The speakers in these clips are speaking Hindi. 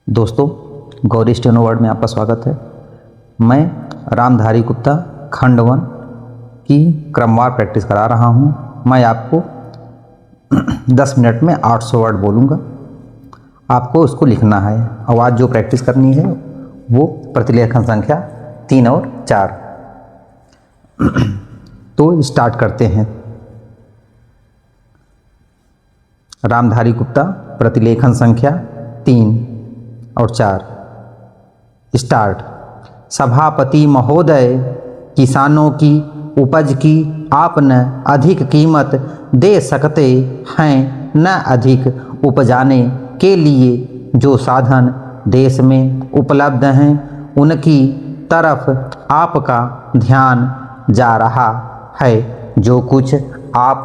दोस्तों, गौरी स्टेनो वर्ड में आपका स्वागत है। मैं रामधारी गुप्ता खंड 1 की क्रमवार प्रैक्टिस करा रहा हूँ। मैं आपको 10 मिनट में 800 वर्ड बोलूँगा। आपको उसको लिखना है। आवाज़ जो प्रैक्टिस करनी है वो प्रतिलेखन संख्या 3 और 4। तो स्टार्ट करते हैं। रामधारी गुप्ता प्रतिलेखन संख्या 3 और 4। स्टार्ट। सभापति महोदय, किसानों की उपज की आप न अधिक कीमत दे सकते हैं, न अधिक उपजाने के लिए जो साधन देश में उपलब्ध हैं उनकी तरफ आपका ध्यान जा रहा है। जो कुछ आप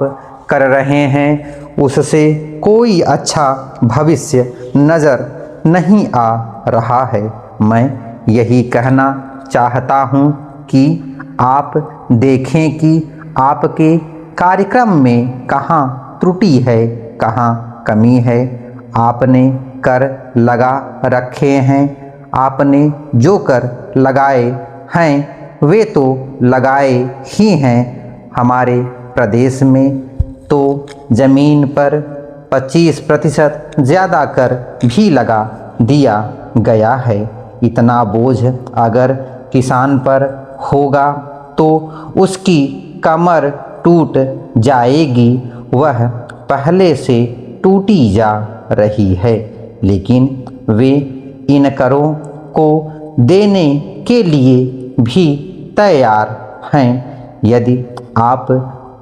कर रहे हैं उससे कोई अच्छा भविष्य नज़र नहीं आ रहा है। मैं यही कहना चाहता हूँ कि आप देखें कि आपके कार्यक्रम में कहाँ त्रुटि है, कहाँ कमी है। आपने कर लगा रखे हैं। आपने जो कर लगाए हैं वे तो लगाए ही हैं। हमारे प्रदेश में तो ज़मीन पर 25% ज़्यादा कर भी लगा दिया गया है। इतना बोझ अगर किसान पर होगा तो उसकी कमर टूट जाएगी। वह पहले से टूटी जा रही है, लेकिन वे इन करों को देने के लिए भी तैयार हैं। यदि आप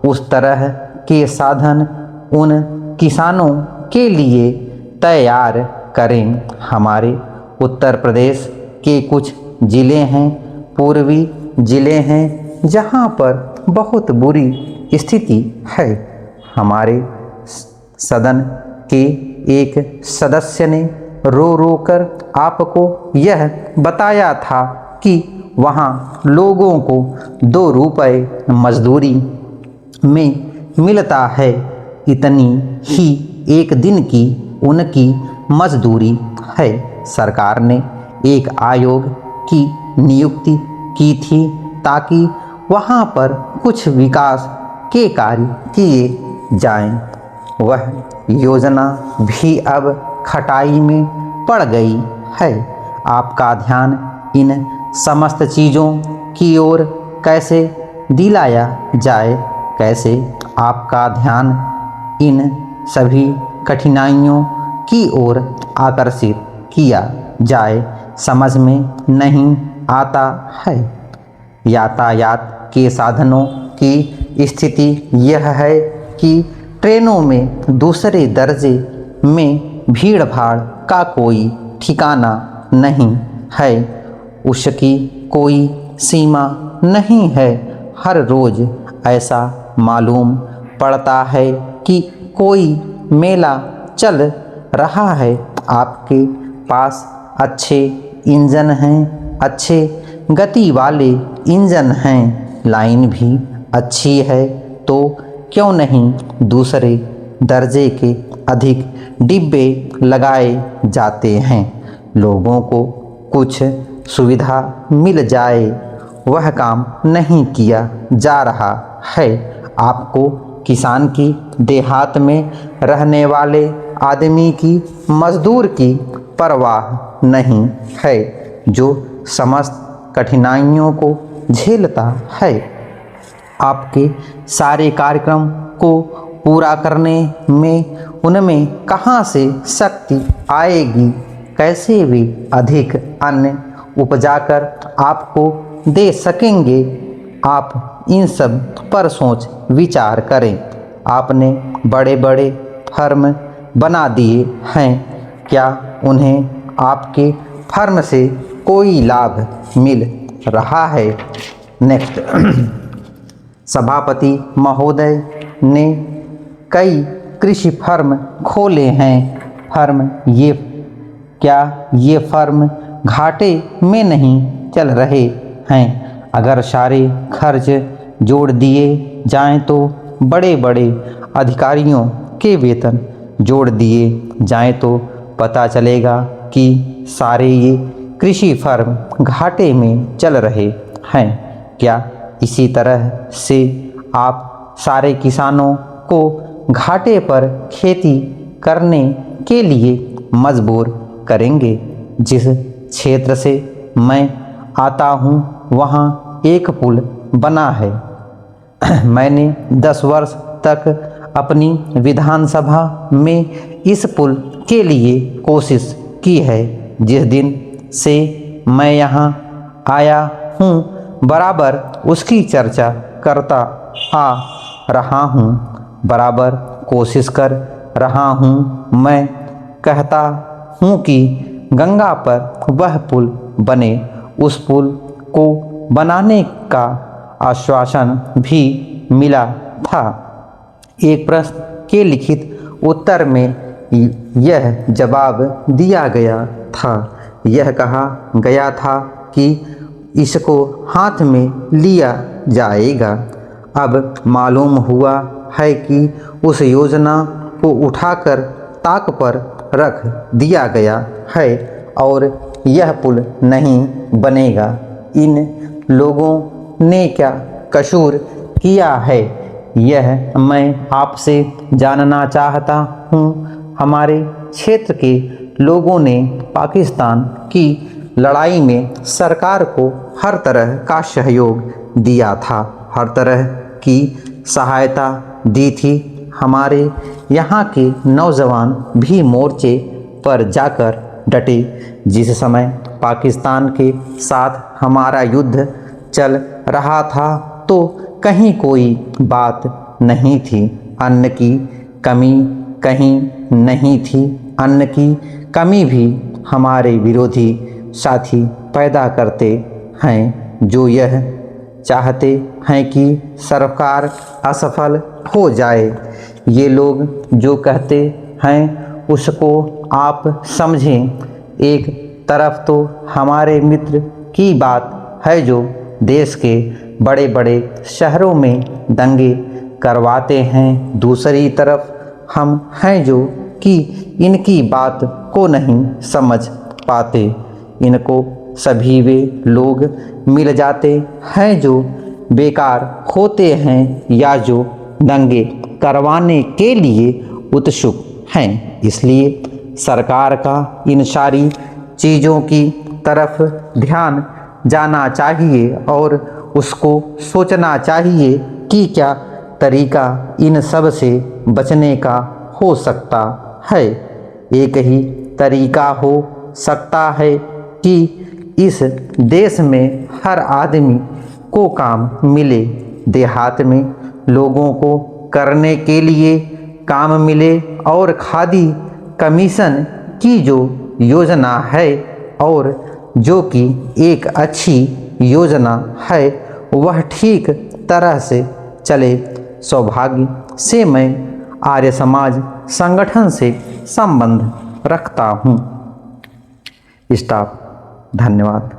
उस तरह के साधन उन किसानों के लिए तैयार करें। हमारे उत्तर प्रदेश के कुछ ज़िले हैं, पूर्वी ज़िले हैं, जहां पर बहुत बुरी स्थिति है। हमारे सदन के एक सदस्य ने रो रो कर आपको यह बताया था कि वहां लोगों को 2 रुपये मजदूरी में मिलता है। इतनी ही एक दिन की उनकी मजदूरी है। सरकार ने एक आयोग की नियुक्ति की थी ताकि वहाँ पर कुछ विकास के कार्य किए जाएं। वह योजना भी अब खटाई में पड़ गई है। आपका ध्यान इन समस्त चीज़ों की ओर कैसे दिलाया जाए, कैसे आपका ध्यान इन सभी कठिनाइयों की ओर आकर्षित किया जाए, समझ में नहीं आता है। यातायात के साधनों की स्थिति यह है कि ट्रेनों में दूसरे दर्जे में भीड़ भाड़ का कोई ठिकाना नहीं है। उसकी कोई सीमा नहीं है। हर रोज़ ऐसा मालूम पड़ता है कि कोई मेला चल रहा है। आपके पास अच्छे इंजन हैं, अच्छे गति वाले इंजन हैं, लाइन भी अच्छी है, तो क्यों नहीं दूसरे दर्जे के अधिक डिब्बे लगाए जाते हैं। लोगों को कुछ सुविधा मिल जाए, वह काम नहीं किया जा रहा है। आपको किसान की देहात में रहने वाले आदमी की मजदूर की परवाह नहीं है, जो समस्त कठिनाइयों को झेलता है। आपके सारे कार्यक्रम को पूरा करने में उनमें कहाँ से शक्ति आएगी, कैसे वे अधिक अन्न उपजाकर आपको दे सकेंगे। आप इन सब पर सोच विचार करें। आपने बड़े बड़े फर्म बना दिए हैं, क्या उन्हें आपके फर्म से कोई लाभ मिल रहा है? नेक्स्ट। सभापति महोदय ने कई कृषि फर्म खोले हैं। क्या ये फर्म घाटे में नहीं चल रहे हैं? अगर सारे खर्च जोड़ दिए जाएं तो बड़े बड़े अधिकारियों के वेतन जोड़ दिए जाएं तो पता चलेगा कि सारे ये कृषि फर्म घाटे में चल रहे हैं। क्या इसी तरह से आप सारे किसानों को घाटे पर खेती करने के लिए मजबूर करेंगे? जिस क्षेत्र से मैं आता हूँ वहाँ एक पुल बना है। मैंने 10 वर्ष तक अपनी विधानसभा में इस पुल के लिए कोशिश की है। जिस दिन से मैं यहाँ आया हूँ बराबर उसकी चर्चा करता आ रहा हूँ, बराबर कोशिश कर रहा हूँ। मैं कहता हूँ कि गंगा पर वह पुल बने। उस पुल को बनाने का आश्वासन भी मिला था। एक प्रश्न के लिखित उत्तर में यह जवाब दिया गया था। यह कहा गया था कि इसको हाथ में लिया जाएगा। अब मालूम हुआ है कि उस योजना को उठाकर ताक पर रख दिया गया है और यह पुल नहीं बनेगा। इन लोगों ने क्या कसूर किया है, यह मैं आपसे जानना चाहता हूँ। हमारे क्षेत्र के लोगों ने पाकिस्तान की लड़ाई में सरकार को हर तरह का सहयोग दिया था, हर तरह की सहायता दी थी। हमारे यहाँ के नौजवान भी मोर्चे पर जाकर डटे। जिस समय पाकिस्तान के साथ हमारा युद्ध चल रहा था तो कहीं कोई बात नहीं थी। अन्न की कमी कहीं नहीं थी। अन्न की कमी भी हमारे विरोधी साथी पैदा करते हैं, जो यह चाहते हैं कि सरकार असफल हो जाए। ये लोग जो कहते हैं उसको आप समझें। एक तरफ तो हमारे मित्र की बात है जो देश के बड़े बड़े शहरों में दंगे करवाते हैं, दूसरी तरफ हम हैं जो कि इनकी बात को नहीं समझ पाते। इनको सभी वे लोग मिल जाते हैं जो बेकार होते हैं या जो दंगे करवाने के लिए उत्सुक हैं। इसलिए सरकार का इन सारी चीज़ों की तरफ ध्यान जाना चाहिए और उसको सोचना चाहिए कि क्या तरीका इन सब से बचने का हो सकता है। एक ही तरीका हो सकता है कि इस देश में हर आदमी को काम मिले, देहात में लोगों को करने के लिए काम मिले और खादी कमीशन की जो योजना है और जो कि एक अच्छी योजना है वह ठीक तरह से चले। सौभाग्य से मैं आर्य समाज संगठन से संबंध रखता हूँ। स्टाफ, धन्यवाद।